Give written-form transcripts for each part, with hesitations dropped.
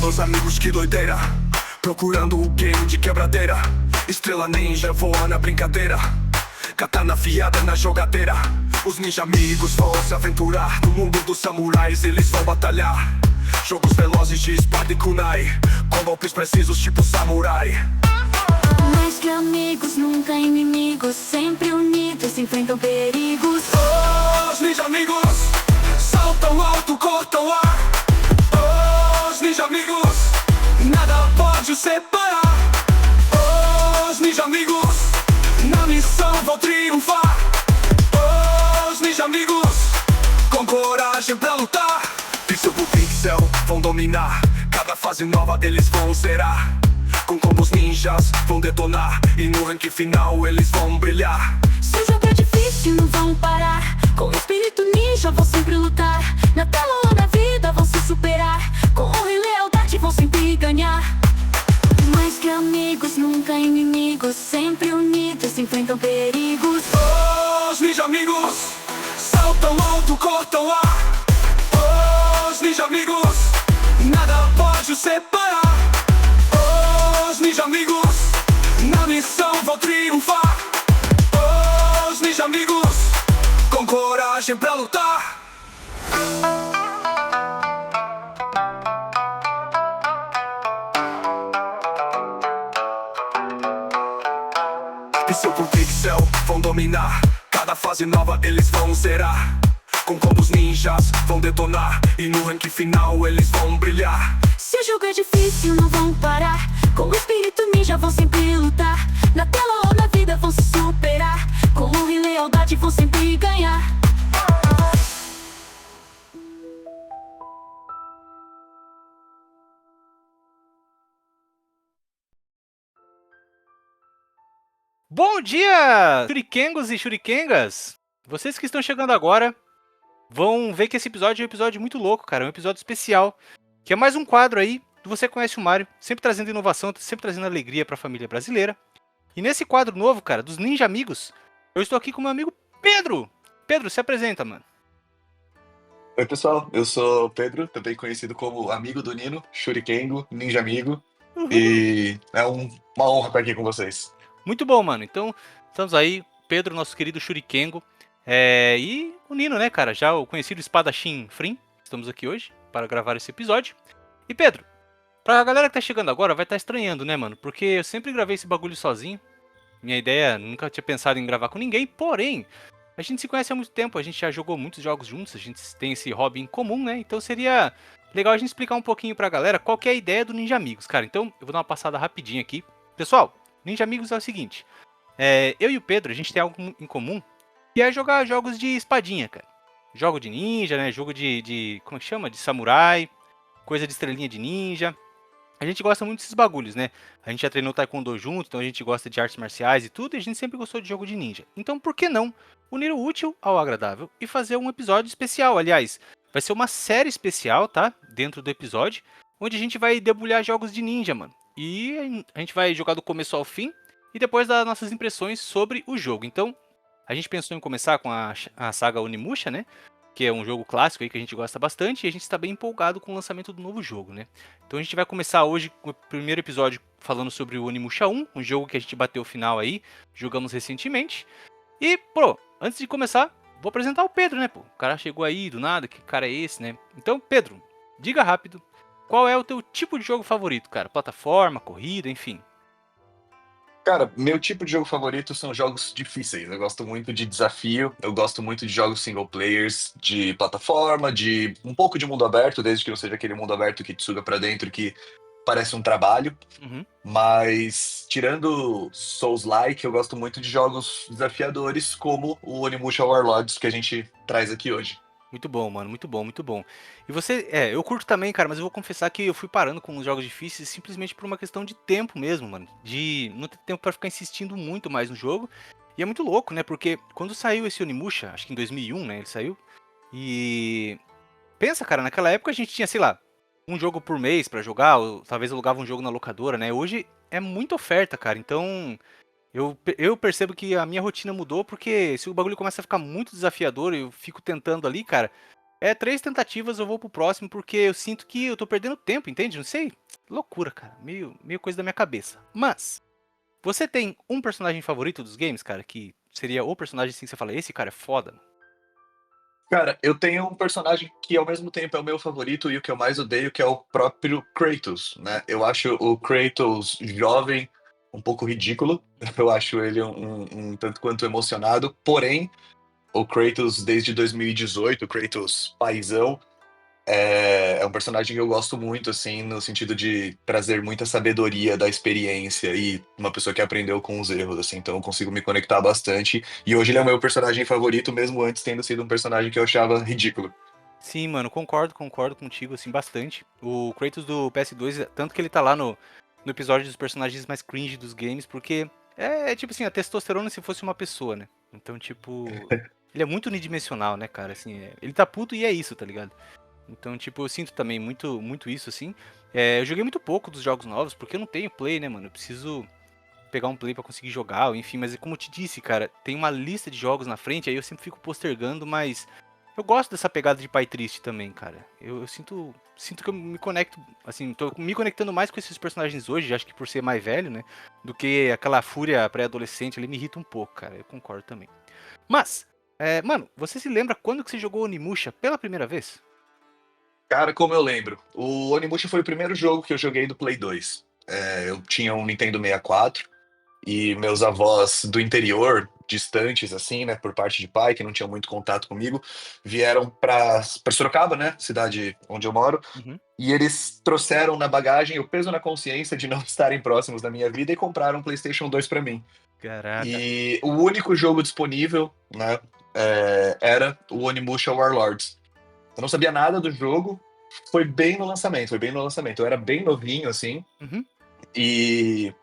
meus amigos, que doideira. Procurando o game de quebradeira. Estrela ninja voa na brincadeira. Katana afiada na jogadeira. Os ninja amigos vão se aventurar. No mundo dos samurais eles vão batalhar. Jogos velozes de espada e kunai, com golpes precisos tipo samurai. Mais que amigos, nunca inimigos, sempre unidos enfrentam perigos. Os ninja amigos saltam alto, cortam ar. Os ninja amigos, nada pode os separar. Os ninja amigos, na missão vão triunfar. Os ninja amigos, com coragem pra lutar. Pixel por pixel vão dominar. Cada fase nova eles vão zerar. Com combos ninjas vão detonar. E no ranking final eles vão brilhar. Se o jogo é difícil, não vão parar. Com o espírito ninja vão sempre lutar. Na tela ou na vida vão se superar. Com honra e lealdade vão sempre ganhar. Mais que amigos, nunca inimigos, sempre unidos enfrentam perigos. Os ninja amigos saltam alto, cortam ar. Os ninja amigos, nada pode os separar. Os ninja amigos, na missão vão triunfar. Os ninja amigos, com coragem pra lutar. Pixel por pixel vão dominar. Cada fase nova eles vão zerar. Com combos ninjas vão detonar. E no ranking final eles vão brilhar. Se o jogo é difícil, não vão parar. Com o espírito ninja vão sempre lutar. Na tela ou na vida vão se superar. Com honra e lealdade vão sempre ganhar. Bom dia, shurikengos e shurikengas! Vocês que estão chegando agora vão ver que esse episódio é um episódio muito louco, cara. É um episódio especial, que é mais um quadro aí do Você Conhece o Mario, sempre trazendo inovação, sempre trazendo alegria pra família brasileira. E nesse quadro novo, cara, dos Ninja Amigos, eu estou aqui com meu amigo Pedro. Pedro, se apresenta, mano. Oi, pessoal, eu sou o Pedro, também conhecido como amigo do Nino, Shurikengo, Ninja Amigo, e é uma honra estar aqui com vocês. Muito bom, mano. Então, estamos aí, Pedro, nosso querido Shurikengo, e o Nino, né, cara, já o conhecido espadachim Frim. Estamos aqui hoje para gravar esse episódio. E Pedro, pra galera que tá chegando agora, vai estar estranhando, né, mano? Porque eu sempre gravei esse bagulho sozinho. Minha ideia, nunca tinha pensado em gravar com ninguém, porém, a gente se conhece há muito tempo, a gente já jogou muitos jogos juntos, a gente tem esse hobby em comum, né? Então seria legal a gente explicar um pouquinho pra galera qual que é a ideia do Ninja Amigos, cara. Então, eu vou dar uma passada rapidinho aqui. Pessoal, Ninja Amigos é o seguinte, eu e o Pedro, a gente tem algo em comum, que é jogar jogos de espadinha, cara. Jogo de ninja, né? Jogo de como é que chama? De samurai, coisa de estrelinha de ninja. A gente gosta muito desses bagulhos, né? A gente já treinou taekwondo junto, então a gente gosta de artes marciais e tudo, e a gente sempre gostou de jogo de ninja. Então por que não unir o útil ao agradável e fazer um episódio especial? Aliás, vai ser uma série especial, tá? Dentro do episódio, onde a gente vai debulhar jogos de ninja, mano. E a gente vai jogar do começo ao fim e depois dar nossas impressões sobre o jogo. Então, a gente pensou em começar com a saga Onimusha, né? Que é um jogo clássico aí que a gente gosta bastante e a gente está bem empolgado com o lançamento do novo jogo, né? Então a gente vai começar hoje com o primeiro episódio falando sobre o Onimusha 1, um jogo que a gente bateu o final aí, jogamos recentemente. E, pô, antes de começar, vou apresentar o Pedro, né, pô? O cara chegou aí do nada, que cara é esse, né? Então, Pedro, diga rápido, qual é o teu tipo de jogo favorito, cara? Plataforma, corrida, enfim. Cara, meu tipo de jogo favorito são jogos difíceis. Eu gosto muito de desafio, eu gosto muito de jogos single players, de plataforma, de um pouco de mundo aberto, desde que não seja aquele mundo aberto que te suga pra dentro, que parece um trabalho. Uhum. Mas, tirando Souls-like, eu gosto muito de jogos desafiadores, como o Onimusha Warlords, que a gente traz aqui hoje. Muito bom, mano, muito bom, muito bom. E você, eu curto também, cara, mas eu vou confessar que eu fui parando com os jogos difíceis simplesmente por uma questão de tempo mesmo, mano. De não ter tempo pra ficar insistindo muito mais no jogo. E é muito louco, né, porque quando saiu esse Onimusha, acho que em 2001, né, ele saiu. E pensa, cara, naquela época a gente tinha, sei lá, um jogo por mês pra jogar, ou talvez alugava um jogo na locadora, né. Hoje é muita oferta, cara, então eu percebo que a minha rotina mudou, porque se o bagulho começa a ficar muito desafiador, eu fico tentando ali, cara, 3 tentativas eu vou pro próximo, porque eu sinto que eu tô perdendo tempo, entende? Não sei. Loucura, cara. Meio coisa da minha cabeça. Mas, você tem um personagem favorito dos games, cara? Que seria o personagem assim que você fala, esse cara é foda, mano. Cara, eu tenho um personagem que ao mesmo tempo é o meu favorito e o que eu mais odeio, que é o próprio Kratos, né? Eu acho o Kratos jovem um pouco ridículo. Eu acho ele um tanto quanto emocionado. Porém, o Kratos desde 2018, o Kratos paizão, é um personagem que eu gosto muito, assim, no sentido de trazer muita sabedoria da experiência e uma pessoa que aprendeu com os erros, assim, então eu consigo me conectar bastante. E hoje ele é o meu personagem favorito, mesmo antes tendo sido um personagem que eu achava ridículo. Sim, mano, concordo contigo, assim, bastante. O Kratos do PS2, tanto que ele tá lá no episódio dos personagens mais cringe dos games, porque é tipo assim, a testosterona se fosse uma pessoa, né? Então, tipo, ele é muito unidimensional, né, cara? Assim, ele tá puto e é isso, tá ligado? Então, tipo, eu sinto também muito isso, assim. Eu joguei muito pouco dos jogos novos, porque eu não tenho Play, né, mano? Eu preciso pegar um Play pra conseguir jogar, ou enfim. Mas como eu te disse, cara, tem uma lista de jogos na frente, aí eu sempre fico postergando, mas eu gosto dessa pegada de pai triste também, cara. Eu sinto que eu me conecto, assim, tô me conectando mais com esses personagens hoje, acho que por ser mais velho, né? Do que aquela fúria pré-adolescente, ele me irrita um pouco, cara. Eu concordo também. Mas, mano, você se lembra quando que você jogou Onimusha pela primeira vez? Cara, como eu lembro, o Onimusha foi o primeiro jogo que eu joguei do Play 2. Eu tinha um Nintendo 64 e meus avós do interior, distantes assim, né, por parte de pai, que não tinham muito contato comigo, vieram para Sorocaba, né, cidade onde eu moro, Uhum. e eles trouxeram na bagagem o peso na consciência de não estarem próximos da minha vida e compraram um PlayStation 2 para mim. Caraca. E o único jogo disponível, né, era o Onimusha Warlords. Eu não sabia nada do jogo, foi bem no lançamento, foi bem no lançamento. Eu era bem novinho, assim, Uhum. e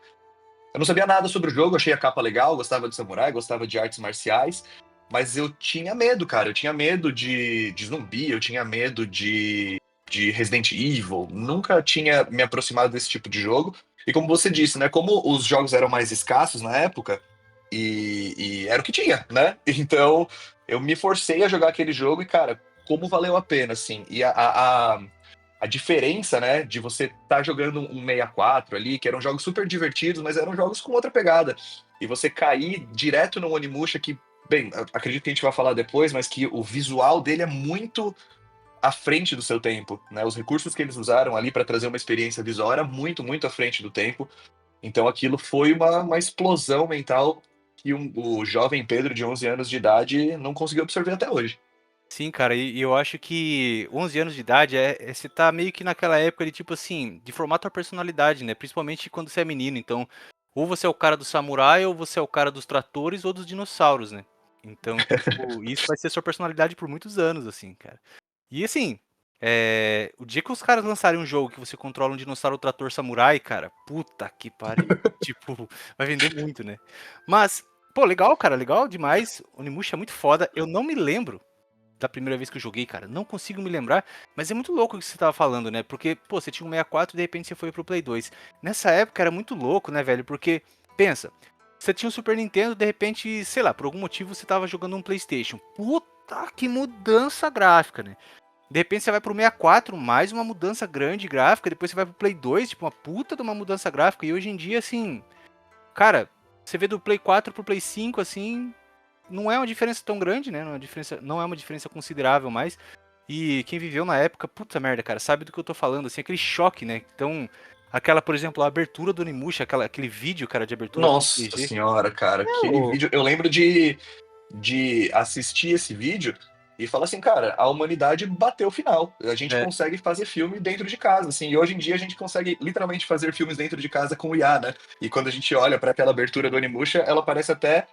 eu não sabia nada sobre o jogo, achei a capa legal, gostava de samurai, gostava de artes marciais, mas eu tinha medo, cara. Eu tinha medo de zumbi, eu tinha medo de Resident Evil, nunca tinha me aproximado desse tipo de jogo. E como você disse, né? Como os jogos eram mais escassos na época, e era o que tinha, né? Então eu me forcei a jogar aquele jogo e, cara, como valeu a pena, assim. E a diferença, né, de você estar jogando um 64 ali, que eram jogos super divertidos, mas eram jogos com outra pegada. E você cair direto no Onimusha, que, bem, acredito que a gente vai falar depois, mas que o visual dele é muito à frente do seu tempo, né? Os recursos que eles usaram ali para trazer uma experiência visual era muito à frente do tempo. Então aquilo foi uma explosão mental que o jovem Pedro de 11 anos de idade não conseguiu absorver até hoje. Sim, cara, e eu acho que 11 anos de idade você tá meio que naquela época de tipo assim, de formar tua personalidade, né? Principalmente quando você é menino. Então, ou você é o cara do samurai, ou você é o cara dos tratores ou dos dinossauros, né? Então, tipo, isso vai ser sua personalidade por muitos anos, assim, cara. E assim, o dia que os caras lançarem um jogo que você controla um dinossauro trator samurai, cara, puta que pariu. Tipo, vai vender muito, né? Mas, pô, legal, cara, legal demais. Onimusha é muito foda. Eu não me lembro da primeira vez que eu joguei, cara. Não consigo me lembrar, mas é muito louco o que você tava falando, né? Porque, pô, você tinha um 64 e de repente você foi pro Play 2. Nessa época era muito louco, né, velho? Porque, pensa, você tinha um Super Nintendo, de repente, sei lá, por algum motivo você tava jogando um PlayStation. Puta, que mudança gráfica, né? De repente você vai pro 64, mais uma mudança grande gráfica, depois você vai pro Play 2, tipo, uma puta de uma mudança gráfica. E hoje em dia, assim, cara, você vê do Play 4 pro Play 5, assim, não é uma diferença tão grande, né? Não é uma diferença considerável mais. E quem viveu na época, puta merda, cara, sabe do que eu tô falando, assim, aquele choque, né? Então, aquela, por exemplo, a abertura do Onimusha, aquele vídeo, cara, de abertura Nossa RPG. senhora, cara, É aquele louco. vídeo. Eu lembro de assistir esse vídeo e falar assim, cara, a humanidade bateu o final. A gente É, consegue fazer filme dentro de casa, assim. E hoje em dia a gente consegue literalmente fazer filmes dentro de casa com o IA, né? E quando a gente olha para aquela abertura do Onimusha, ela parece até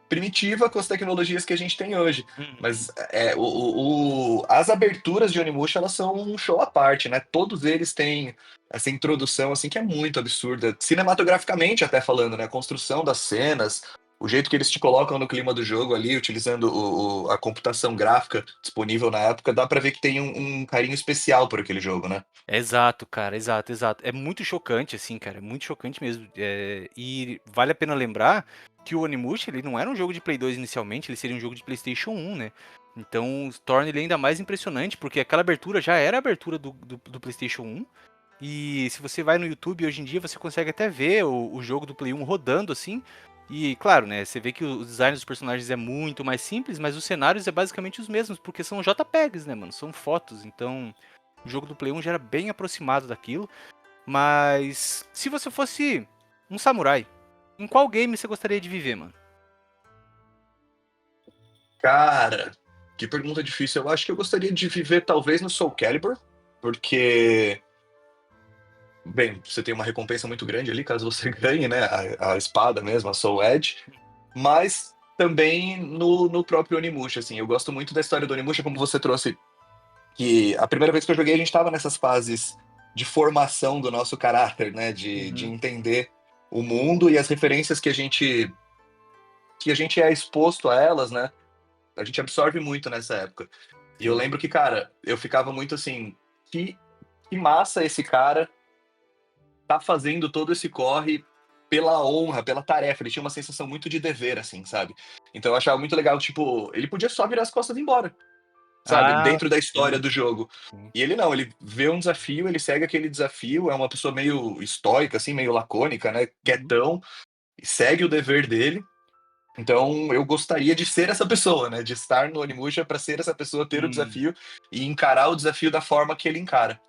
primitiva com as tecnologias que a gente tem hoje. uhum. Mas as aberturas de Onimusha, elas são um show à parte, né? Todos eles têm essa introdução, assim, que é muito absurda. Cinematograficamente, até falando, né? A construção das cenas, o jeito que eles te colocam no clima do jogo ali, utilizando a computação gráfica disponível na época, dá pra ver que tem um carinho especial por aquele jogo, né? Exato, cara, exato. É muito chocante, assim, cara, é muito chocante mesmo. E vale a pena lembrar que o Onimusha, ele não era um jogo de Play 2 inicialmente, ele seria um jogo de PlayStation 1, né? Então, torna ele ainda mais impressionante, porque aquela abertura já era a abertura do PlayStation 1. E se você vai no YouTube hoje em dia, você consegue até ver o jogo do Play 1 rodando assim. E claro, né, você vê que o design dos personagens é muito mais simples, mas os cenários é basicamente os mesmos, porque são JPEGs, né, mano? São fotos. Então, o jogo do Play 1 já era bem aproximado daquilo. Mas se você fosse um samurai, em qual game você gostaria de viver, mano? Cara, que pergunta difícil. Eu acho que eu gostaria de viver talvez no Soul Calibur, porque, bem, você tem uma recompensa muito grande ali, caso você ganhe, né? A espada mesmo, a Soul Edge. Mas também no próprio Onimusha, assim. Eu gosto muito da história do Onimusha, como você trouxe, que a primeira vez que eu joguei, a gente estava nessas fases de formação do nosso caráter, né? De Uhum. entender o mundo e as referências que a gente é exposto a elas, né? A gente absorve muito nessa época. E eu Sim. lembro que, cara, eu ficava muito assim, que, que massa esse cara tá fazendo todo esse corre pela honra, pela tarefa. Ele tinha uma sensação muito de dever, assim, sabe? Então eu achava muito legal, tipo, ele podia só virar as costas e ir embora, sabe? Ah, Dentro da história sim, do jogo. sim. E ele não, ele vê um desafio, ele segue aquele desafio, é uma pessoa meio estoica, assim, meio lacônica, né? Uhum. Quietão, segue o dever dele. Então, eu gostaria de ser essa pessoa, né? De estar no Onimusha para ser essa pessoa, ter o Hum. desafio e encarar o desafio da forma que ele encara.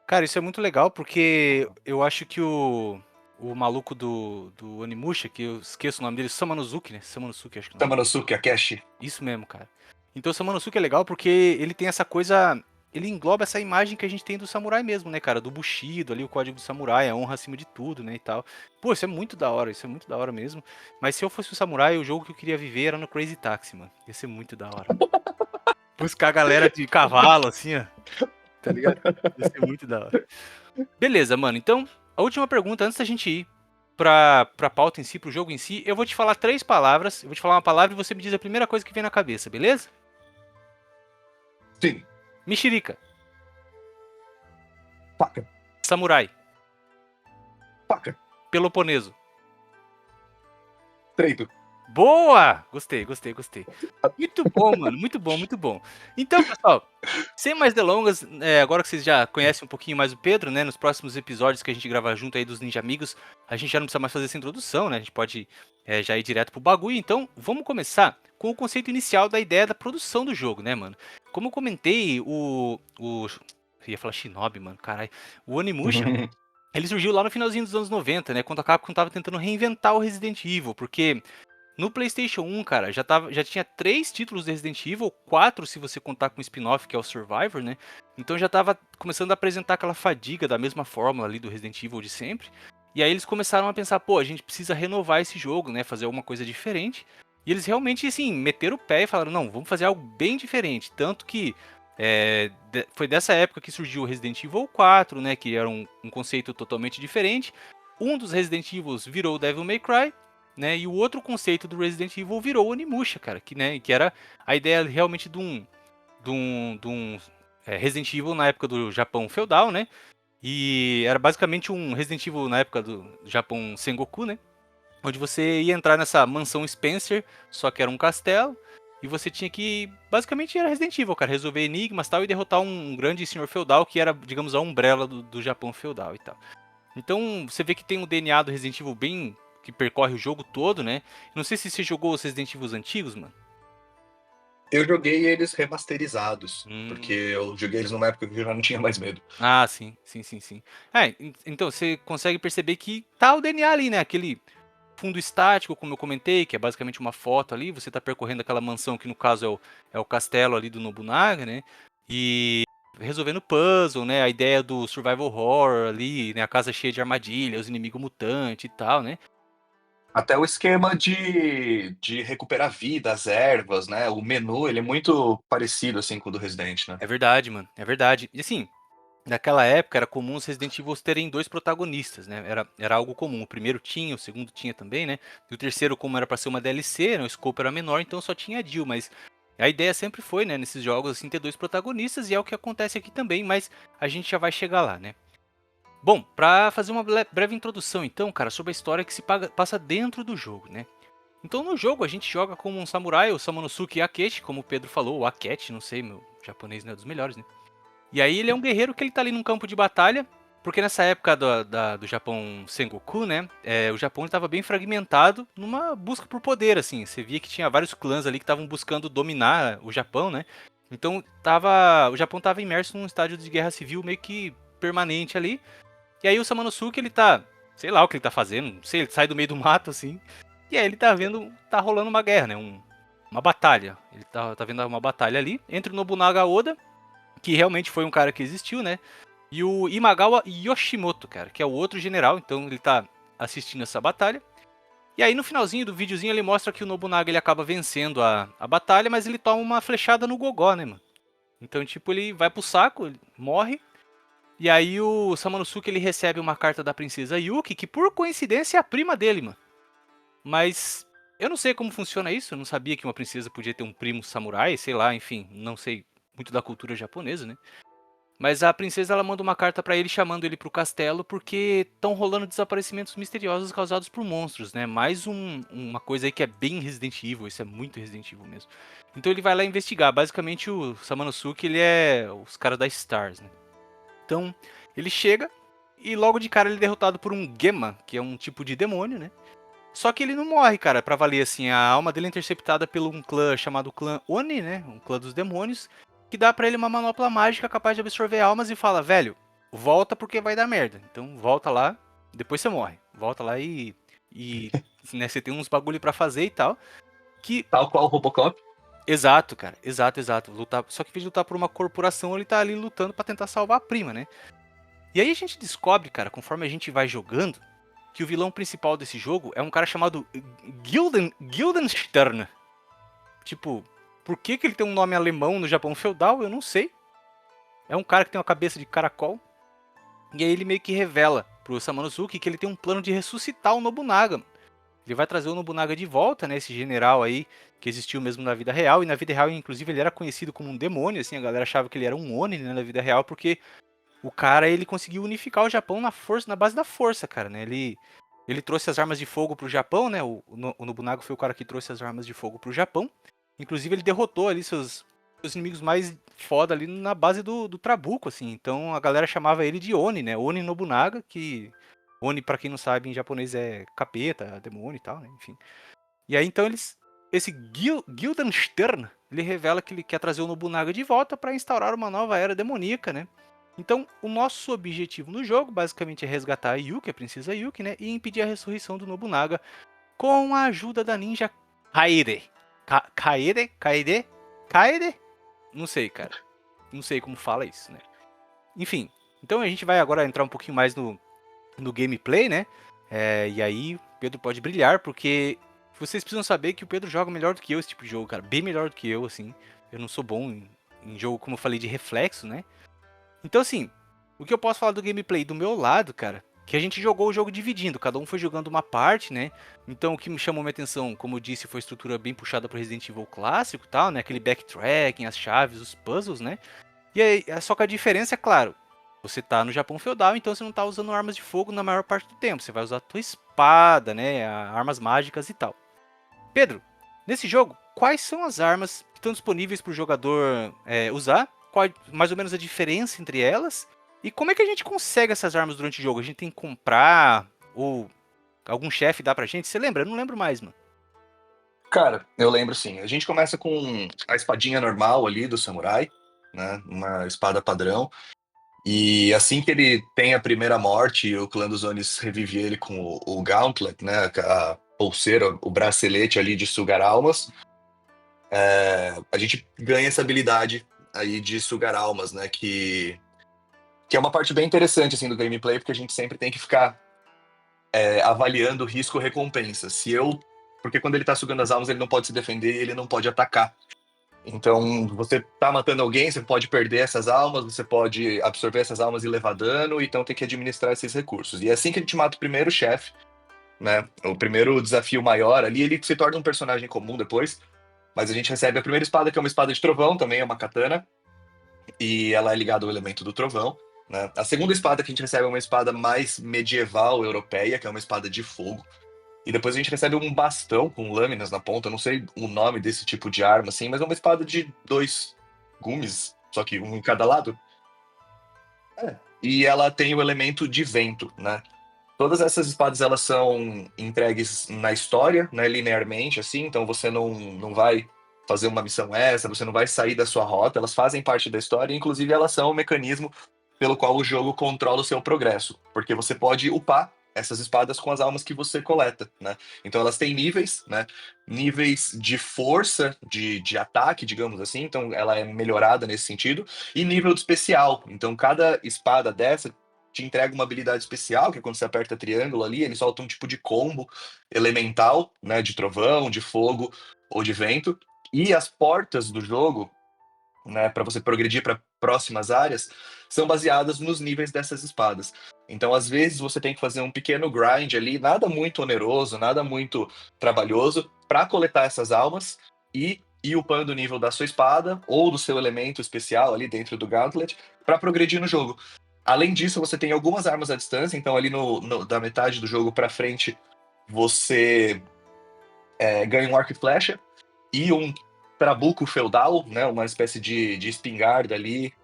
Cara, isso é muito legal porque eu acho que o maluco do Onimusha, que eu esqueço o nome dele, Samanosuke, né? Samanosuke, acho que é o nome. Tamanosuke, Akeshi. Isso mesmo, cara. Então o Samanosuke é legal porque ele tem essa coisa. Ele engloba essa imagem que a gente tem do samurai mesmo, né, cara? Do Bushido ali, o código do samurai, a honra acima de tudo, né, e tal. Pô, isso é muito da hora, isso é muito da hora mesmo. Mas se eu fosse um samurai, o jogo que eu queria viver era no Crazy Taxi, mano. Ia ser muito da hora, mano. Buscar a galera de cavalo, assim, ó. Tá ligado? Ia ser muito da hora. Beleza, mano. Então, a última pergunta, antes da gente ir pra pauta em si, pro jogo em si, eu vou te falar 3 palavras. Eu vou te falar uma palavra e você me diz a primeira coisa que vem na cabeça, beleza? Sim, Mexerica, faca, samurai, faca, peloponeso. treito. Boa! Gostei, gostei, gostei. Muito bom, mano. Muito bom, muito bom. Então, pessoal, sem mais delongas, agora que vocês já conhecem um pouquinho mais o Pedro, né? Nos próximos episódios que a gente gravar junto aí dos Ninja Amigos, a gente já não precisa mais fazer essa introdução, né? A gente pode já ir direto pro bagulho. Então, vamos começar com o conceito inicial da ideia da produção do jogo, né, mano? Como eu comentei, eu ia falar Shinobi, mano, caralho. O Onimusha, ele surgiu lá no finalzinho dos anos 90, né? Quando a Capcom tava tentando reinventar o Resident Evil, porque no PlayStation 1, cara, já tinha 3 títulos de Resident Evil, 4 se você contar com o spin-off, que é o Survivor, né? Então já tava começando a apresentar aquela fadiga da mesma fórmula ali do Resident Evil de sempre. E aí eles começaram a pensar, pô, a gente precisa renovar esse jogo, né? Fazer alguma coisa diferente. E eles realmente, assim, meteram o pé e falaram, não, vamos fazer algo bem diferente. Tanto que foi dessa época que surgiu o Resident Evil 4, né? Que era um conceito totalmente diferente. Um dos Resident Evils virou o Devil May Cry, né? E o outro conceito do Resident Evil virou o Onimusha, cara, que era a ideia realmente de um Resident Evil na época do Japão feudal, né? E era basicamente um Resident Evil na época do Japão Sengoku, né? Onde você ia entrar nessa mansão Spencer, só que era um castelo, e você tinha que, basicamente era Resident Evil, cara, resolver enigmas e tal, e derrotar um grande senhor feudal que era, digamos, a Umbrella do Japão feudal e tal. Então, você vê que tem um DNA do Resident Evil bem que percorre o jogo todo, né? Não sei se você jogou os Resident Evil antigos, mano. Eu joguei eles remasterizados, porque Hum. eu joguei eles numa época que eu já não tinha mais medo. Ah, sim, sim, sim, sim. Então você consegue perceber que tá o DNA ali, né? Aquele fundo estático, como eu comentei, que é basicamente uma foto ali. Você tá percorrendo aquela mansão que no caso é o castelo ali do Nobunaga, né? E resolvendo puzzle, né? A ideia do survival horror ali, né? A casa cheia de armadilhas, os inimigos mutantes e tal, né? Até o esquema de recuperar vida, as ervas, né? O menu, ele é muito parecido, assim, com o do Resident, né? É verdade, mano. É verdade. E assim, naquela época era comum os Resident Evil terem 2 protagonistas, né? Era algo comum. O primeiro tinha, o segundo tinha também, né? E o terceiro, como era pra ser uma DLC, né? O escopo era menor, então só tinha a Jill. Mas a ideia sempre foi, né? Nesses jogos, assim, ter 2 protagonistas. E é o que acontece aqui também, mas a gente já vai chegar lá, né? Bom, pra fazer uma breve introdução, então, cara, sobre a história que se passa dentro do jogo, né? Então no jogo a gente joga como um samurai, o Samanosuke Akechi, como o Pedro falou, o Akechi, não sei, meu japonês não é dos melhores, né? E aí ele é um guerreiro que ele tá ali num campo de batalha, porque nessa época do Japão Sengoku, né, o Japão estava bem fragmentado numa busca por poder, assim. Você via que tinha vários clãs ali que estavam buscando dominar o Japão, né? Então o Japão estava imerso num estágio de guerra civil meio que permanente ali. E aí o Samanosuke, ele tá, sei lá o que ele tá fazendo, não sei, ele sai do meio do mato, assim. E aí ele tá vendo, tá rolando uma guerra, né, uma batalha. Ele tá vendo uma batalha ali entre o Nobunaga Oda, que realmente foi um cara que existiu, né? E o Imagawa Yoshimoto, cara, que é o outro general, então ele tá assistindo essa batalha. E aí no finalzinho do videozinho ele mostra que o Nobunaga ele acaba vencendo a batalha, mas ele toma uma flechada no gogó, né, mano? Então, tipo, ele vai pro saco, ele morre. E aí o Samanosuke ele recebe uma carta da princesa Yuki, que por coincidência é a prima dele, mano. Mas eu não sei como funciona isso, eu não sabia que uma princesa podia ter um primo samurai, sei lá, enfim, não sei muito da cultura japonesa, né? Mas a princesa ela manda uma carta pra ele chamando ele pro castelo porque estão rolando desaparecimentos misteriosos causados por monstros, né? Mais uma coisa aí que é bem Resident Evil, isso é muito Resident Evil mesmo. Então ele vai lá investigar. Basicamente o Samanosuke ele é os caras da Stars, né? Então ele chega e logo de cara ele é derrotado por um Gemma, que é um tipo de demônio, né? Só que ele não morre, cara, pra valer assim. A alma dele é interceptada por um clã chamado clã Oni, né? Um clã dos demônios que dá pra ele uma manopla mágica capaz de absorver almas e fala, velho, volta porque vai dar merda. Então volta lá, depois você morre. Volta lá e né, você tem uns bagulho pra fazer e tal. Que, Tal qual o Robocop. exato, cara, exato. Lutar, só que em vez de lutar por uma corporação, ele tá ali lutando pra tentar salvar a prima, né? E aí a gente descobre, cara, conforme a gente vai jogando, que o vilão principal desse jogo é um cara chamado Guildenstern. Tipo, por que ele tem um nome alemão no Japão feudal? Eu não sei. É um cara que tem uma cabeça de caracol. E aí ele meio que revela pro Samanosuke que ele tem um plano de ressuscitar o Nobunaga. Ele vai trazer o Nobunaga de volta, né? Esse general aí que existiu mesmo na vida real. E na vida real, inclusive, ele era conhecido como um demônio, assim. A galera achava que ele era um Oni, né, na vida real, porque o cara, ele conseguiu unificar o Japão na força, na base da força, cara, né? Ele trouxe as armas de fogo pro Japão, né? O Nobunaga foi o cara que trouxe as armas de fogo pro Japão. Inclusive, ele derrotou ali seus inimigos mais foda ali na base do Trabuco, assim. Então, a galera chamava ele de Oni, né? Oni Nobunaga, que... Oni, pra quem não sabe, em japonês é capeta, demônio e tal, né? Enfim. E aí, então, esse Guildenstern, ele revela que ele quer trazer o Nobunaga de volta para instaurar uma nova era demoníaca, né? Então, o nosso objetivo no jogo, basicamente, é resgatar a Yuki, a princesa Yuki, né? E impedir a ressurreição do Nobunaga com a ajuda da ninja Kaede. Kaede? Não sei, cara. Não sei como fala isso, né? Enfim, então a gente vai agora entrar um pouquinho mais no gameplay, né? E aí o Pedro pode brilhar, porque vocês precisam saber que o Pedro joga melhor do que eu esse tipo de jogo, cara. Bem melhor do que eu, assim. Eu não sou bom em jogo, como eu falei, de reflexo, né? Então, assim, o que eu posso falar do gameplay do meu lado, cara, que a gente jogou o jogo dividindo, cada um foi jogando uma parte, né? Então, o que me chamou minha atenção, como eu disse, foi a estrutura bem puxada pro Resident Evil clássico e tal, né? Aquele backtracking, as chaves, os puzzles, né? E aí, só que a diferença é, claro, você tá no Japão feudal, então você não tá usando armas de fogo na maior parte do tempo. Você vai usar a tua espada, né? Armas mágicas e tal. Pedro, nesse jogo, quais são as armas que estão disponíveis para o jogador usar? Qual mais ou menos a diferença entre elas? E como é que a gente consegue essas armas durante o jogo? A gente tem que comprar? Ou algum chefe dá pra gente? Você lembra? Eu não lembro mais, mano. Cara, eu lembro sim. A gente começa com a espadinha normal ali do samurai, né? Uma espada padrão. E assim que ele tem a primeira morte, o clã dos Onis revive ele com o Gauntlet, né? A pulseira, o bracelete ali de sugar almas. A gente ganha essa habilidade aí de sugar almas, né? Que é uma parte bem interessante assim do gameplay, porque a gente sempre tem que ficar avaliando risco-recompensa. Porque quando ele tá sugando as almas, ele não pode se defender e ele não pode atacar. Então, você tá matando alguém, você pode perder essas almas, você pode absorver essas almas e levar dano, então tem que administrar esses recursos. E é assim que a gente mata o primeiro chefe, né? O primeiro desafio maior ali, ele se torna um personagem comum depois, mas a gente recebe a primeira espada, que é uma espada de trovão, também é uma katana, e ela é ligada ao elemento do trovão, né? A segunda espada que a gente recebe é uma espada mais medieval europeia, que é uma espada de fogo. E depois a gente recebe um bastão com lâminas na ponta. Eu não sei o nome desse tipo de arma, assim, mas é uma espada de 2 gumes, só que um em cada lado. E ela tem o elemento de vento, né? Todas essas espadas elas são entregues na história, né, linearmente, assim, então você não vai fazer uma missão extra, você não vai sair da sua rota, elas fazem parte da história, e inclusive elas são o mecanismo pelo qual o jogo controla o seu progresso, porque você pode upar essas espadas com as almas que você coleta, né? Então elas têm níveis, né? Níveis de força, de ataque, digamos assim, então ela é melhorada nesse sentido, e nível de especial. Então cada espada dessa te entrega uma habilidade especial, que é quando você aperta triângulo ali, ele solta um tipo de combo elemental, né, de trovão, de fogo ou de vento. E as portas do jogo, né, para você progredir para próximas áreas, são baseadas nos níveis dessas espadas. Então, às vezes, você tem que fazer um pequeno grind ali, nada muito oneroso, nada muito trabalhoso, para coletar essas almas e ir upando o nível da sua espada ou do seu elemento especial ali dentro do Gauntlet para progredir no jogo. Além disso, você tem algumas armas à distância, então ali da metade do jogo para frente, você ganha um arco e flecha e um trabuco feudal, né, uma espécie de espingarda ali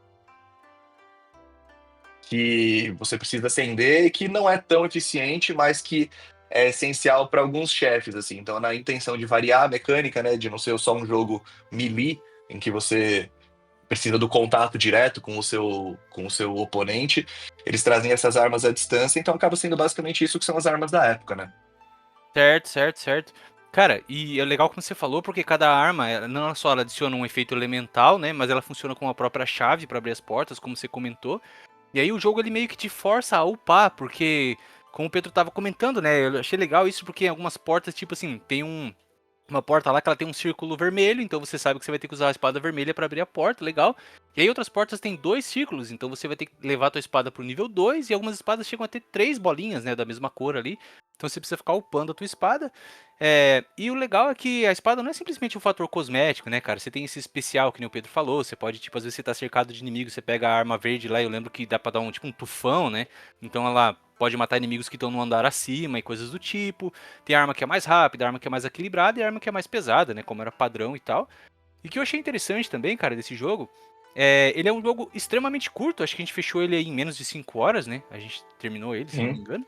que você precisa acender e que não é tão eficiente, mas que é essencial para alguns chefes, assim. Então, na intenção de variar a mecânica, né, de não ser só um jogo melee, em que você precisa do contato direto com o seu oponente, eles trazem essas armas à distância, então acaba sendo basicamente isso que são as armas da época, né? Certo, certo, certo. Cara, e é legal como você falou, porque cada arma, não só ela adiciona um efeito elemental, né, mas ela funciona com a própria chave para abrir as portas, como você comentou. E aí o jogo ele meio que te força a upar, porque como o Pedro tava comentando, né, eu achei legal isso porque em algumas portas, tipo assim, tem uma porta lá que ela tem um círculo vermelho, então você sabe que você vai ter que usar a espada vermelha para abrir a porta, legal. E aí outras portas tem 2 círculos, então você vai ter que levar a tua espada pro nível 2, e algumas espadas chegam a ter 3 bolinhas, né, da mesma cor ali. Então você precisa ficar upando a tua espada. E o legal é que a espada não é simplesmente um fator cosmético, né, cara? Você tem esse especial, que nem o Pedro falou, você pode, tipo, às vezes você tá cercado de inimigos, você pega a arma verde lá, eu lembro que dá pra dar um tufão, né? Então ela pode matar inimigos que estão no andar acima e coisas do tipo. Tem arma que é mais rápida, arma que é mais equilibrada e arma que é mais pesada, né? Como era padrão e tal. E o que eu achei interessante também, cara, desse jogo, ele é um jogo extremamente curto, acho que a gente fechou ele aí em menos de 5 horas, né? A gente terminou ele, se não me engano.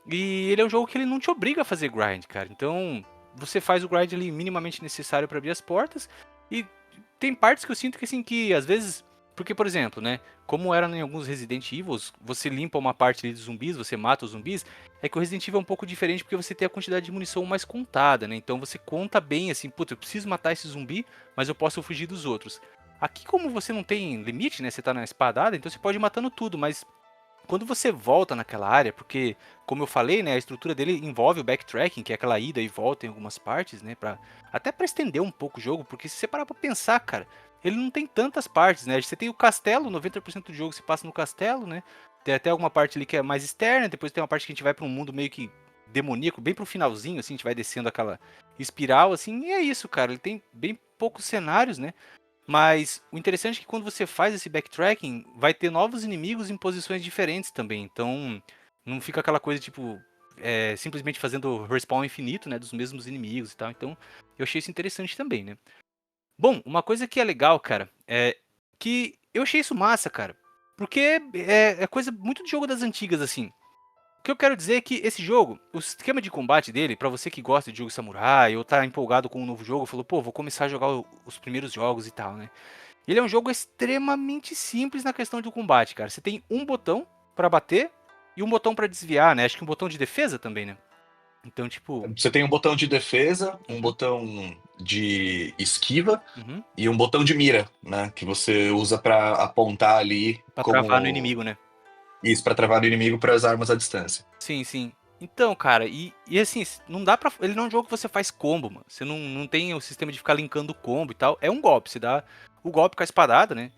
E ele é um jogo que ele não te obriga a fazer grind, cara. Então, você faz o grind ali minimamente necessário para abrir as portas. E tem partes que eu sinto que assim que às vezes, porque por exemplo, né, como era em alguns Resident Evil, você limpa uma parte ali dos zumbis, você mata os zumbis, é que o Resident Evil é um pouco diferente porque você tem a quantidade de munição mais contada, né? Então você conta bem assim, puta, eu preciso matar esse zumbi, mas eu posso fugir dos outros. Aqui como você não tem limite, né, você tá na espadada, então você pode ir matando tudo, mas quando você volta naquela área, porque, como eu falei, né, a estrutura dele envolve o backtracking, que é aquela ida e volta em algumas partes, né, até pra estender um pouco o jogo, porque se você parar pra pensar, cara, ele não tem tantas partes, né, você tem o castelo, 90% do jogo se passa no castelo, né, tem até alguma parte ali que é mais externa, depois tem uma parte que a gente vai pra um mundo meio que demoníaco, bem pro finalzinho, assim, a gente vai descendo aquela espiral, assim, e é isso, cara, ele tem bem poucos cenários, né, mas o interessante é que quando você faz esse backtracking, vai ter novos inimigos em posições diferentes também. Então, não fica aquela coisa tipo, simplesmente fazendo respawn infinito, né, dos mesmos inimigos e tal. Então, eu achei isso interessante também, né. Bom, uma coisa que é legal, cara, é que eu achei isso massa, cara. Porque é coisa muito de jogo das antigas, assim. O que eu quero dizer é que esse jogo, o esquema de combate dele, pra você que gosta de jogo samurai ou tá empolgado com um novo jogo, falou, pô, vou começar a jogar os primeiros jogos e tal, né? Ele é um jogo extremamente simples na questão do combate, cara. Você tem um botão pra bater e um botão pra desviar, né? Acho que um botão de defesa também, né? Então, tipo. Você tem um botão de defesa, um Uhum, botão de esquiva uhum. e um botão de mira, né? Que você usa para apontar ali Pra travar no como inimigo, né? isso, para travar o inimigo para as armas à distância. Sim, sim. Então, cara, e assim, não dá pra. Ele não é um jogo que você faz combo, mano. Você não tem o sistema de ficar linkando combo e tal. É um golpe, você dá o golpe com a espadada, né?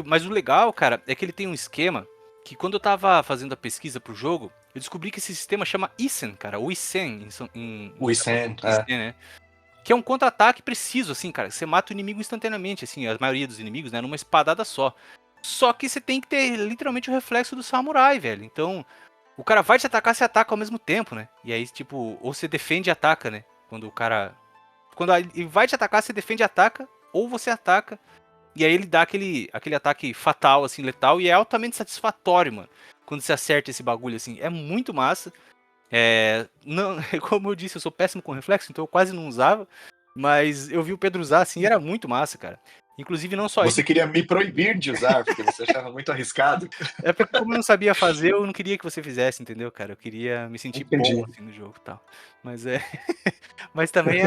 Mas o legal, cara, é que ele tem um esquema que quando eu tava fazendo a pesquisa pro jogo, eu descobri que esse sistema chama Isen, cara, ou Isen O no Isen, Japão, Isen, né? Que é um contra-ataque preciso, assim, cara. Você mata o inimigo instantaneamente, assim, a maioria dos inimigos, né? Numa espadada só. Só que você tem que ter literalmente o reflexo do samurai, velho. Então, o cara vai te atacar, você ataca ao mesmo tempo, né? E aí, tipo, ou você defende e ataca, né? Quando o cara. Quando ele vai te atacar, você defende e ataca, ou você ataca. E aí ele dá aquele ataque fatal, assim, letal, e é altamente satisfatório, mano. Quando você acerta esse bagulho, assim. É muito massa. Não, como eu disse, eu sou péssimo com reflexo, então eu quase não usava. Mas eu vi o Pedro usar, assim, e era muito massa, cara. Inclusive, não só Você ele. queria me proibir de usar, porque você achava muito arriscado. É porque como eu não sabia fazer, eu não queria que você fizesse, entendeu, cara? Eu queria me sentir bom, Entendi. assim, no jogo e tal. Mas é. Mas também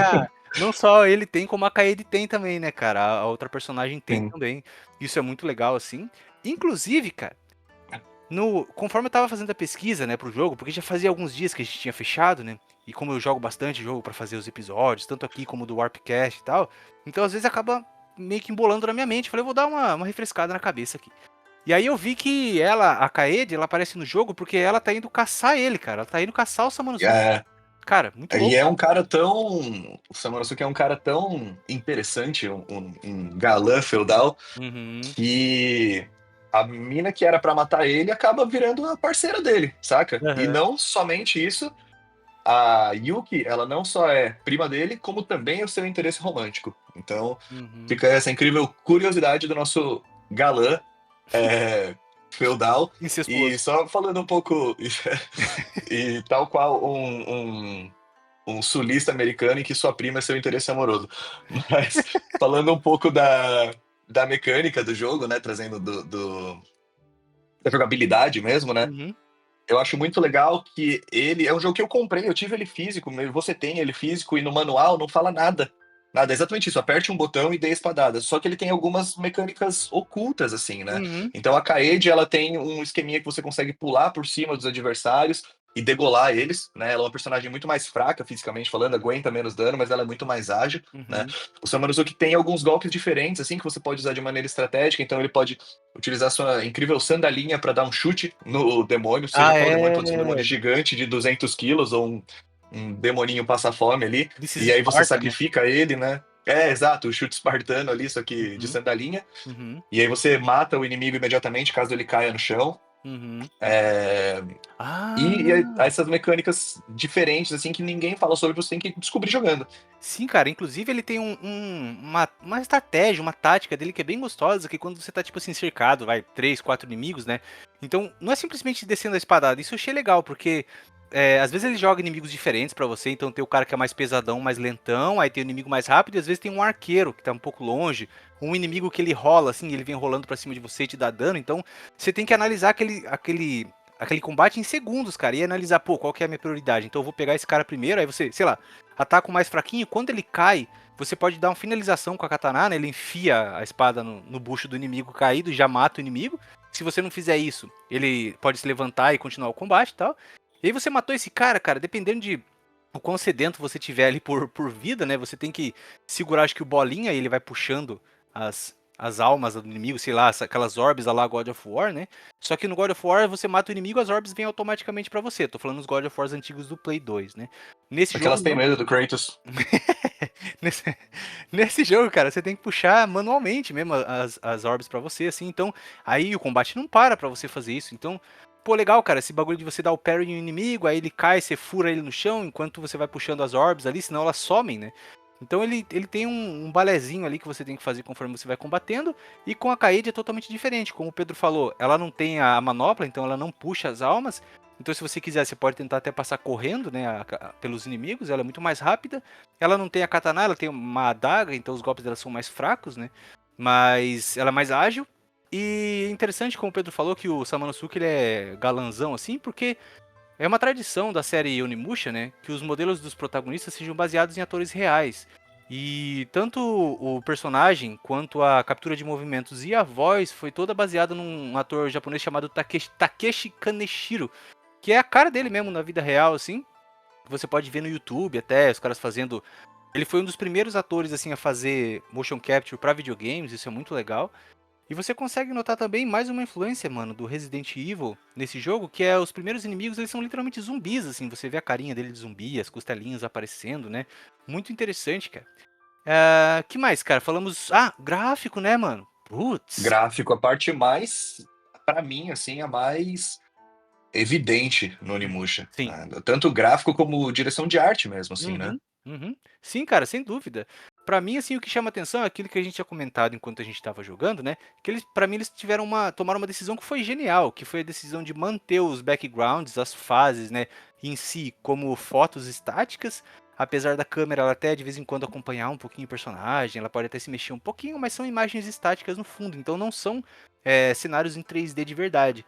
não só ele tem, como a Kaede tem também, né, cara? A outra personagem tem Sim. também. Isso é muito legal, assim. Inclusive, cara, conforme eu tava fazendo a pesquisa, né, pro jogo, porque já fazia alguns dias que a gente tinha fechado, né? E como eu jogo bastante jogo pra fazer os episódios, tanto aqui como do Warpcast e tal, então às vezes acaba meio que embolando na minha mente. Falei, vou dar uma refrescada na cabeça aqui. E aí eu vi que ela, a Kaede, ela aparece no jogo porque ela tá indo caçar ele, cara. Ela tá indo caçar o Samanosuke. É, Cara, muito e louco. é um cara tão. O Samanosuke é um cara tão interessante, um galã feudal, Uhum, que a mina que era pra matar ele acaba virando a parceira dele, saca? E aham, não somente isso, a Yuki, ela não só é prima dele, como também é o seu interesse romântico. Então, uhum. fica essa incrível curiosidade do nosso galã é, feudal. E Incestuoso. só falando um pouco, e tal qual um sulista americano em que sua prima é seu interesse amoroso. Mas falando um pouco da mecânica do jogo, né? Trazendo da jogabilidade mesmo, né? Uhum, Eu acho muito legal que ele é um jogo que eu comprei, eu tive ele físico, você tem ele físico e no manual não fala nada. Nada, é exatamente isso. Aperte um botão e dê a espadada. Só que ele tem algumas mecânicas ocultas, assim, né? uhum, Então a Kaede, ela tem um esqueminha que você consegue pular por cima dos adversários e degolar eles, né? Ela é uma personagem muito mais fraca, fisicamente falando, aguenta menos dano, mas ela é muito mais ágil, né? uhum. O Samaruzuki tem alguns golpes diferentes, assim, que você pode usar de maneira estratégica. Então ele pode utilizar sua incrível sandalinha para dar um chute no demônio, seja Ah, qual demônio, pode ser um demônio é. gigante de 200 quilos ou um demoninho passa-fome ali, This is e aí você Sparta, né? sacrifica ele, né? É, exato, o chute espartano ali, só que de Uhum, sandalinha, uhum, e aí você mata o inimigo imediatamente caso ele caia no chão. uhum. É, e Ah, essas mecânicas diferentes, assim, que ninguém fala sobre, você tem que descobrir jogando. sim, cara. Inclusive, ele tem uma estratégia, uma tática dele que é bem gostosa, que quando você tá, tipo assim, cercado, vai, 3, 4 inimigos, né? Então, não é simplesmente descendo a espadada. Isso eu achei legal, porque às vezes ele joga inimigos diferentes pra você. Então, tem o cara que é mais pesadão, mais lentão, aí tem o inimigo mais rápido, e às vezes tem um arqueiro, que tá um pouco longe, um inimigo que ele rola, assim, ele vem rolando pra cima de você e te dá dano. Então, você tem que analisar aquele combate em segundos, cara, e analisar, pô, qual que é a minha prioridade. Então, eu vou pegar esse cara primeiro, aí você, sei lá, ataca o mais fraquinho. Quando ele cai, você pode dar uma finalização com a katana, né? Ele enfia a espada no bucho do inimigo caído e já mata o inimigo. Se você não fizer isso, ele pode se levantar e continuar o combate e tal. E aí você matou esse cara, dependendo de o quão sedento você tiver ali por vida, né? Você tem que segurar, acho que o bolinha, e ele vai puxando as almas do inimigo, sei lá, aquelas orbes lá God of War, né? Só que no God of War você mata o inimigo, as orbes vêm automaticamente pra você. Tô falando dos God of Wars antigos do Play 2, né? Nesse jogo Aquelas têm não. medo do Kratos. Nesse, nesse jogo, cara, você tem que puxar manualmente mesmo as orbes pra você, assim. Então, aí o combate não para pra você fazer isso. Então, pô, legal, cara, esse bagulho de você dar o parry no inimigo, aí ele cai, você fura ele no chão enquanto você vai puxando as orbes ali, senão elas somem, né? Então ele tem um balezinho ali que você tem que fazer conforme você vai combatendo. E com a Kaede é totalmente diferente. Como o Pedro falou, ela não tem a manopla, então ela não puxa as almas. Então, se você quiser, você pode tentar até passar correndo, né, pelos inimigos. Ela é muito mais rápida. Ela não tem a katana, ela tem uma adaga, então os golpes dela são mais fracos, né? Mas ela é mais ágil. E é interessante, como o Pedro falou, que o Samanosuke ele é galanzão assim, porque é uma tradição da série Onimusha, né, que os modelos dos protagonistas sejam baseados em atores reais. E tanto o personagem quanto a captura de movimentos e a voz foi toda baseada num ator japonês chamado Takeshi Kaneshiro, que é a cara dele mesmo na vida real, assim. Você pode ver no YouTube até, os caras fazendo. Ele foi um dos primeiros atores, assim, a fazer motion capture pra videogames, isso é muito legal. E você consegue notar também mais uma influência, mano, do Resident Evil nesse jogo, que é os primeiros inimigos, eles são literalmente zumbis, assim. Você vê a carinha dele de zumbi, as costelinhas aparecendo, né? Muito interessante, cara. Que mais, cara? Falamos. Ah, gráfico, né, mano? Putz. Gráfico, a parte mais, pra mim, assim, a mais evidente no Onimusha, Sim. né? Tanto gráfico como direção de arte mesmo, assim, né? Uhum, uhum. Sim, cara, sem dúvida. Pra mim, assim, o que chama atenção é aquilo que a gente tinha comentado enquanto a gente estava jogando, né? Que eles, para mim, eles tomaram uma decisão que foi genial, que foi a decisão de manter os backgrounds, as fases, né, em si, como fotos estáticas. Apesar da câmera, ela até de vez em quando acompanhar um pouquinho o personagem, ela pode até se mexer um pouquinho, mas são imagens estáticas no fundo, então não são cenários em 3D de verdade.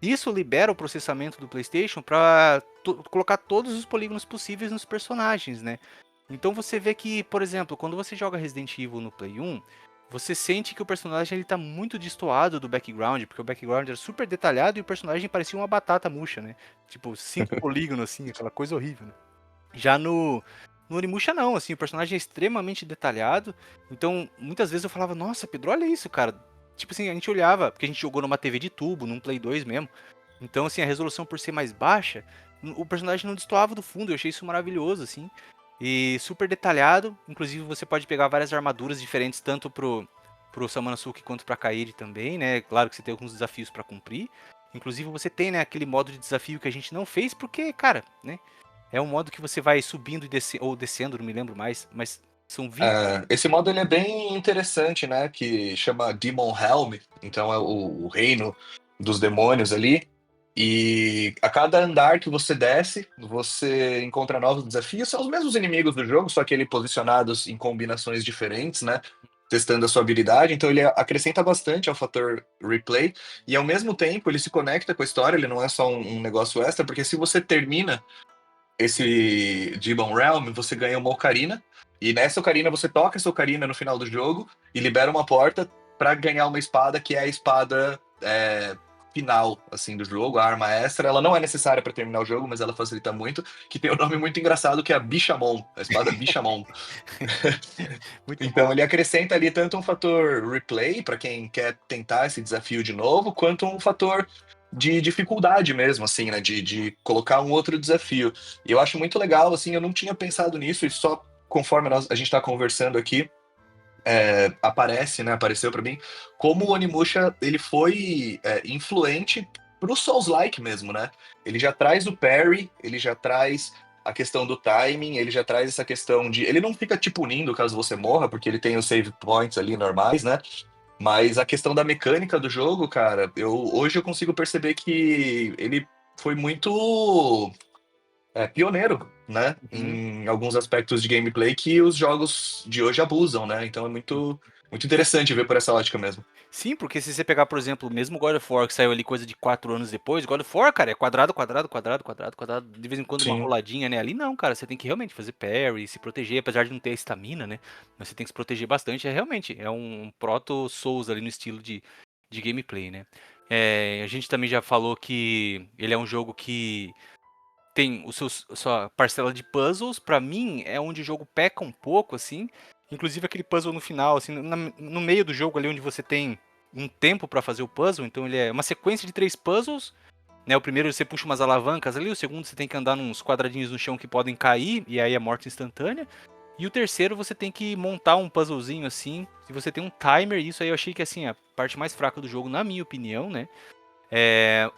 Isso libera o processamento do PlayStation para colocar todos os polígonos possíveis nos personagens, né? Então você vê que, por exemplo, quando você joga Resident Evil no Play 1, você sente que o personagem ele tá muito destoado do background, porque o background era super detalhado e o personagem parecia uma batata murcha, né? Tipo, 5 polígonos assim, aquela coisa horrível, né? Já no Onimusha não, assim, o personagem é extremamente detalhado. Então, muitas vezes eu falava: "Nossa, Pedro, olha isso, cara". Tipo assim, a gente olhava, porque a gente jogou numa TV de tubo, num Play 2 mesmo. Então, assim, a resolução por ser mais baixa, o personagem não destoava do fundo. Eu achei isso maravilhoso, assim. E super detalhado. Inclusive, você pode pegar várias armaduras diferentes, tanto pro Samanosuke quanto pra Kairi também, né? Claro que você tem alguns desafios pra cumprir. Inclusive, você tem, né, aquele modo de desafio que a gente não fez, porque, cara, né? É um modo que você vai subindo e ou descendo, não me lembro mais, mas são 20. Esse modo ele é bem interessante, né? Que chama Demon Helm, então é o reino dos demônios ali. E a cada andar que você desce, você encontra novos desafios. São os mesmos inimigos do jogo, só que ele posicionados em combinações diferentes, né? Testando a sua habilidade. Então ele acrescenta bastante ao fator replay. E ao mesmo tempo ele se conecta com a história, ele não é só um negócio extra, porque se você termina esse Demon Realm, você ganha uma ocarina, e nessa ocarina você toca essa ocarina no final do jogo e libera uma porta para ganhar uma espada que é a espada final assim do jogo, a arma extra. Ela não é necessária para terminar o jogo, mas ela facilita muito, que tem um nome muito engraçado que é a Bishamon, a espada Bishamon. Muito bom. Então ele acrescenta ali tanto um fator replay para quem quer tentar esse desafio de novo, quanto um fator de dificuldade mesmo, assim, né? De colocar um outro desafio. E eu acho muito legal, assim, eu não tinha pensado nisso, e só conforme a gente está conversando aqui, aparece, né? Apareceu para mim, como o Onimusha ele foi influente pro Souls-like mesmo, né? Ele já traz o parry, ele já traz a questão do timing, ele já traz essa questão de. Ele não fica te punindo caso você morra, porque ele tem os save points ali normais, né? Mas a questão da mecânica do jogo, cara, hoje eu consigo perceber que ele foi muito pioneiro, né? Uhum. Em alguns aspectos de gameplay que os jogos de hoje abusam, né? Então é muito interessante ver por essa ótica mesmo. Sim, porque se você pegar, por exemplo, o mesmo God of War que saiu ali coisa de 4 anos depois, God of War, cara, é quadrado, quadrado, quadrado, quadrado, quadrado, de vez em quando uma Sim. roladinha, né? Ali não, cara, você tem que realmente fazer parry, se proteger, apesar de não ter a estamina, né? Mas você tem que se proteger bastante, realmente, é um proto Souls ali no estilo de gameplay, né? A gente também já falou que ele é um jogo que tem a sua parcela de puzzles. Pra mim, é onde o jogo peca um pouco, assim. Inclusive aquele puzzle no final, assim, no meio do jogo ali, onde você tem um tempo pra fazer o puzzle. Então ele é uma sequência de 3 puzzles, né? O primeiro você puxa umas alavancas ali, o segundo você tem que andar nos quadradinhos no chão que podem cair, e aí é morte instantânea. E o terceiro você tem que montar um puzzlezinho assim, e você tem um timer, e isso aí eu achei que assim, a parte mais fraca do jogo, na minha opinião, né?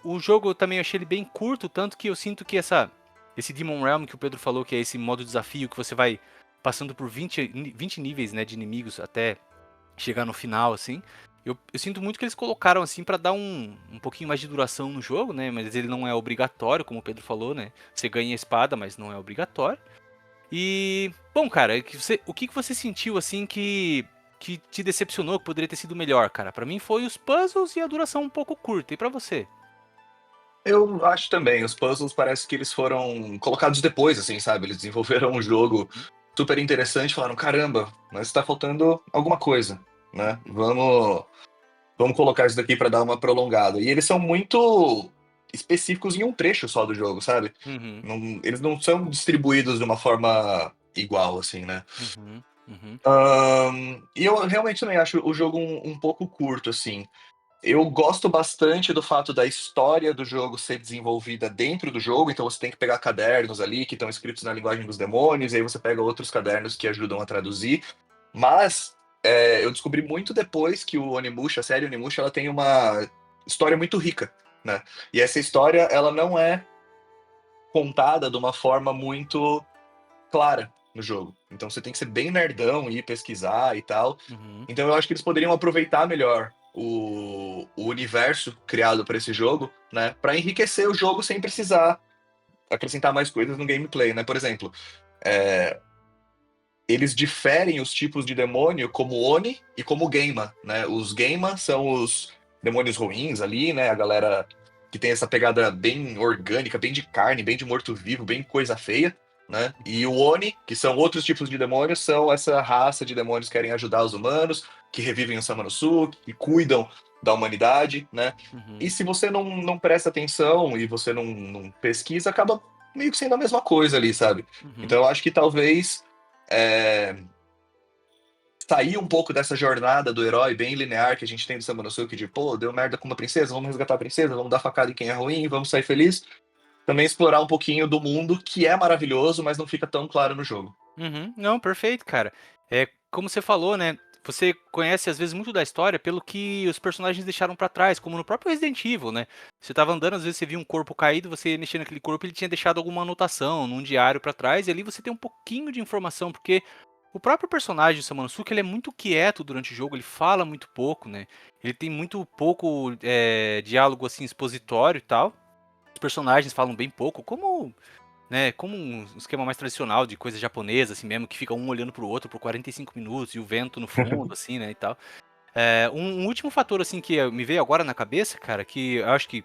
O jogo eu também achei ele bem curto, tanto que eu sinto que esse Demon Realm que o Pedro falou, que é esse modo desafio, que você vai passando por 20 níveis, né, de inimigos até chegar no final, assim. Eu sinto muito que eles colocaram assim pra dar um pouquinho mais de duração no jogo, né? Mas ele não é obrigatório, como o Pedro falou, né? Você ganha a espada, mas não é obrigatório. E, bom, cara, o que que você sentiu assim que te decepcionou, que poderia ter sido melhor, cara? Pra mim foi os puzzles e a duração um pouco curta. E pra você? Eu acho também, os puzzles parece que eles foram colocados depois, assim, sabe? Eles desenvolveram um jogo super interessante, falaram, caramba, mas está faltando alguma coisa, né? Uhum, Vamos colocar isso daqui para dar uma prolongada. E eles são muito específicos em um trecho só do jogo, sabe? uhum, Eles não são distribuídos de uma forma igual, assim, né? uhum, uhum, E eu realmente também acho o jogo um pouco curto, assim. Eu gosto bastante do fato da história do jogo ser desenvolvida dentro do jogo, então você tem que pegar cadernos ali que estão escritos na linguagem dos demônios, e aí você pega outros cadernos que ajudam a traduzir. Mas eu descobri muito depois que o Onimusha, a série Onimusha, ela tem uma história muito rica. né? E essa história, ela não é contada de uma forma muito clara no jogo. Então você tem que ser bem nerdão e ir pesquisar e tal. Uhum. Então eu acho que eles poderiam aproveitar melhor o universo criado para esse jogo, né? Para enriquecer o jogo sem precisar acrescentar mais coisas no gameplay, né? Por exemplo, eles diferem os tipos de demônio como Oni e como Geima, né? Os Geima são os demônios ruins ali, né? A galera que tem essa pegada bem orgânica, bem de carne, bem de morto-vivo, bem coisa feia, né? E o Oni, que são outros tipos de demônios, são essa raça de demônios que querem ajudar os humanos, que revivem o Samanosuke, que cuidam da humanidade, né? Uhum. E se você não presta atenção e você não pesquisa, acaba meio que sendo a mesma coisa ali, sabe? Uhum. Então eu acho que talvez é, sair um pouco dessa jornada do herói bem linear que a gente tem do Samanosuke de, pô, deu merda com uma princesa, vamos resgatar a princesa, vamos dar facada em quem é ruim, vamos sair feliz. Também explorar um pouquinho do mundo que é maravilhoso, mas não fica tão claro no jogo. Uhum. Não, perfeito, cara. É como você falou, né? Você conhece às vezes muito da história pelo que os personagens deixaram pra trás, como no próprio Resident Evil, né? Você tava andando, às vezes você via um corpo caído, você mexia naquele corpo, ele tinha deixado alguma anotação num diário pra trás, e ali você tem um pouquinho de informação, porque o próprio personagem, o Samanosuke, ele é muito quieto durante o jogo, ele fala muito pouco, né? Ele tem muito pouco diálogo assim expositório e tal. Os personagens falam bem pouco, como como um esquema mais tradicional de coisa japonesa, assim mesmo, que fica um olhando pro outro por 45 minutos e o vento no fundo, assim, né, e tal. Um último fator, assim, que me veio agora na cabeça, cara, que eu acho que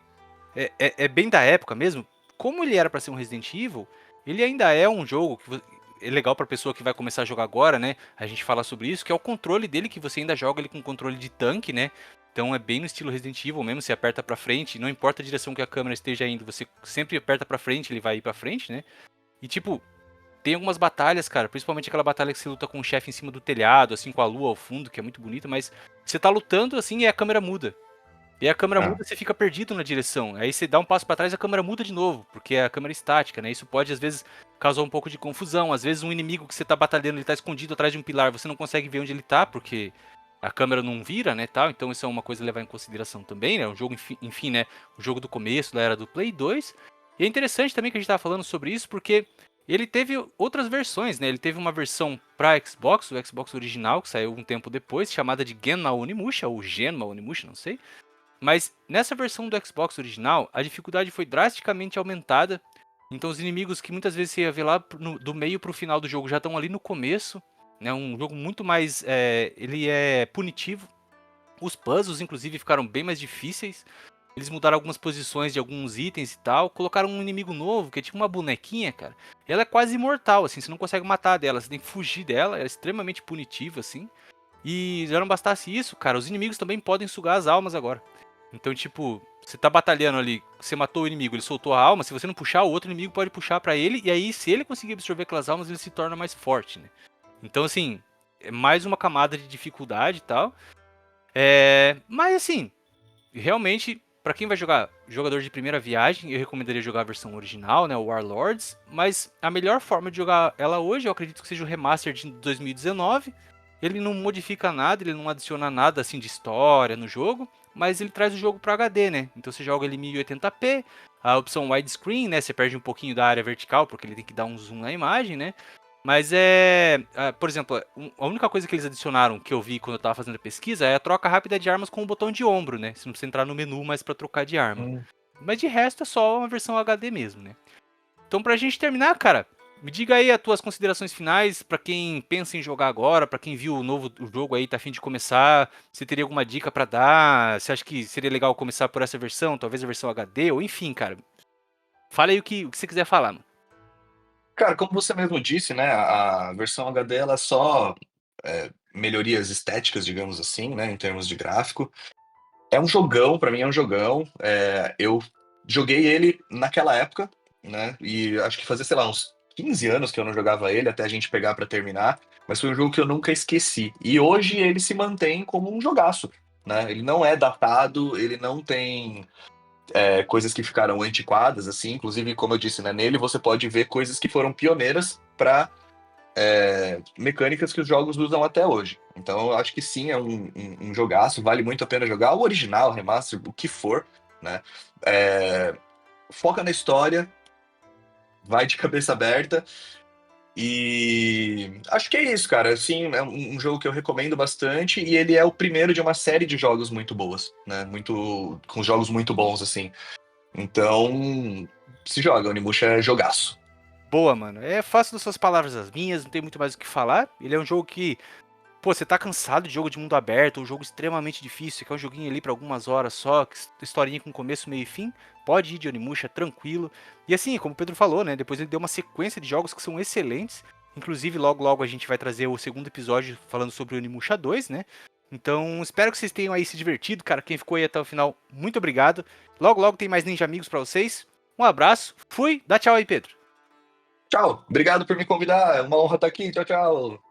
é bem da época mesmo, como ele era pra ser um Resident Evil, ele ainda é um jogo que é legal pra pessoa que vai começar a jogar agora, né, a gente fala sobre isso, que é o controle dele, que você ainda joga ele com controle de tanque, né, então é bem no estilo Resident Evil mesmo, você aperta pra frente, não importa a direção que a câmera esteja indo, você sempre aperta pra frente, ele vai ir pra frente, né, e tipo, tem algumas batalhas, cara, principalmente aquela batalha que você luta com o chefe em cima do telhado, assim, com a lua ao fundo, que é muito bonita, mas você tá lutando assim e a câmera muda. E a câmera Ah, muda, você fica perdido na direção. Aí você dá um passo pra trás e a câmera muda de novo, porque é a câmera estática, né? Isso pode às vezes causar um pouco de confusão. Às vezes um inimigo que você tá batalhando, ele tá escondido atrás de um pilar, você não consegue ver onde ele tá, porque a câmera não vira, né, tal. Então isso é uma coisa a levar em consideração também, né? Um jogo, enfim, né, o jogo do começo da era do Play 2. E é interessante também que a gente tava falando sobre isso, porque ele teve outras versões, né? Ele teve uma versão para Xbox, o Xbox original, que saiu um tempo depois, chamada de Genma Onimusha, ou Genma Onimusha, não sei. Mas nessa versão do Xbox original, a dificuldade foi drasticamente aumentada. Então os inimigos que muitas vezes você ia ver lá do meio pro final do jogo já estão ali no começo. Né? Um jogo muito mais. Ele é punitivo. Os puzzles, inclusive, ficaram bem mais difíceis. Eles mudaram algumas posições de alguns itens e tal. Colocaram um inimigo novo, que é tipo uma bonequinha, cara. Ela é quase imortal, assim. Você não consegue matar dela, você tem que fugir dela. Ela é extremamente punitiva, assim. E já não bastasse isso, cara, os inimigos também podem sugar as almas agora. Então, tipo, você tá batalhando ali, você matou o inimigo, ele soltou a alma, se você não puxar, o outro inimigo pode puxar pra ele, e aí, se ele conseguir absorver aquelas almas, ele se torna mais forte, né? Então, assim, é mais uma camada de dificuldade e tal. Mas, assim, realmente, pra quem vai jogar jogador de primeira viagem, eu recomendaria jogar a versão original, né, o Warlords. Mas a melhor forma de jogar ela hoje, eu acredito que seja o Remaster de 2019. Ele não modifica nada, ele não adiciona nada assim de história no jogo, mas ele traz o jogo para HD, né? Então você joga ele em 1080p, a opção widescreen, né? Você perde um pouquinho da área vertical porque ele tem que dar um zoom na imagem, né? Mas por exemplo, a única coisa que eles adicionaram que eu vi quando eu tava fazendo a pesquisa é a troca rápida de armas com o botão de ombro, né? Você não precisa entrar no menu mais para trocar de arma. hum. Mas de resto é só uma versão HD mesmo, né? Então pra gente terminar, cara, me diga aí as tuas considerações finais pra quem pensa em jogar agora, pra quem viu o jogo aí, tá a fim de começar, você teria alguma dica pra dar? Você acha que seria legal começar por essa versão, talvez a versão HD, ou enfim, cara. Fala aí o que você quiser falar, mano. Cara, como você mesmo disse, né, a versão HD ela é só melhorias estéticas, digamos assim, né, em termos de gráfico. É um jogão, pra mim é um jogão. Eu joguei ele naquela época, né? E acho que fazia, sei lá, uns 15 anos que eu não jogava ele, até a gente pegar pra terminar. Mas foi um jogo que eu nunca esqueci. E hoje ele se mantém como um jogaço, né? Ele não é datado, ele não tem coisas que ficaram antiquadas, assim. Inclusive, como eu disse, né? Nele você pode ver coisas que foram pioneiras pra mecânicas que os jogos usam até hoje. Então eu acho que sim, é um jogaço, vale muito a pena jogar o original, o remaster, o que for. né? Foca na história, vai de cabeça aberta. E acho que é isso, cara. Assim, é um jogo que eu recomendo bastante e ele é o primeiro de uma série de jogos muito boas, né? Com jogos muito bons, assim. Então, se joga, Onimusha é jogaço. Boa, mano. É fácil das suas palavras as minhas, não tem muito mais o que falar. Ele é um jogo que, pô, você tá cansado de jogo de mundo aberto, um jogo extremamente difícil, que é um joguinho ali pra algumas horas só, historinha com começo, meio e fim. Pode ir de Onimusha, tranquilo. E assim, como o Pedro falou, né, depois ele deu uma sequência de jogos que são excelentes. Inclusive, logo logo a gente vai trazer o segundo episódio falando sobre o Onimusha 2, né? Então, espero que vocês tenham aí se divertido, cara. Quem ficou aí até o final, muito obrigado. Logo logo tem mais Ninja Amigos pra vocês. Um abraço, fui, dá tchau aí, Pedro. Tchau, obrigado por me convidar. É uma honra estar aqui. Tchau, tchau.